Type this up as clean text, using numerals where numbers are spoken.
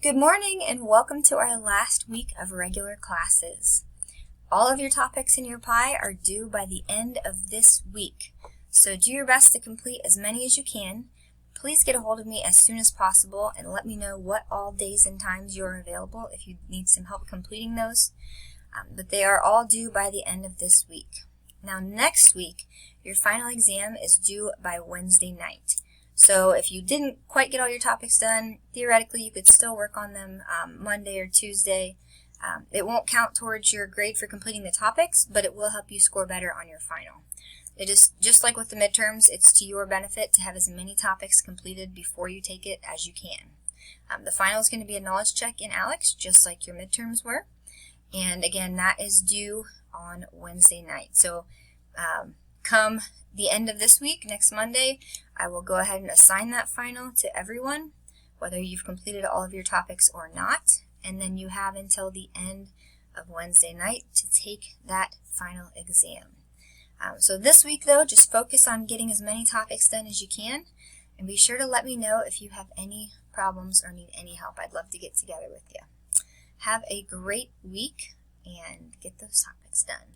Good morning and welcome to our last week of regular classes. All of your topics in your PI are due by the end of this week, so do your best to complete as many as you can. Please get a hold of me as soon as possible and let me know what all days and times you're available if you need some help completing those. But they are all due by the end of this week. Now next week, your final exam is due by Wednesday night. So if you didn't quite get all your topics done, theoretically you could still work on them Monday or Tuesday. It won't count towards your grade for completing the topics, but it will help you score better on your final. It is just like with the midterms, it's to your benefit to have as many topics completed before you take it as you can. The final is going to be a knowledge check in ALEKS, just like your midterms were. And again, that is due on Wednesday night. So come the end of this week, next Monday, I will go ahead and assign that final to everyone, whether you've completed all of your topics or not, and then you have until the end of Wednesday night to take that final exam. So this week, though, just focus on getting as many topics done as you can, and be sure to let me know if you have any problems or need any help. I'd love to get together with you. Have a great week and get those topics done.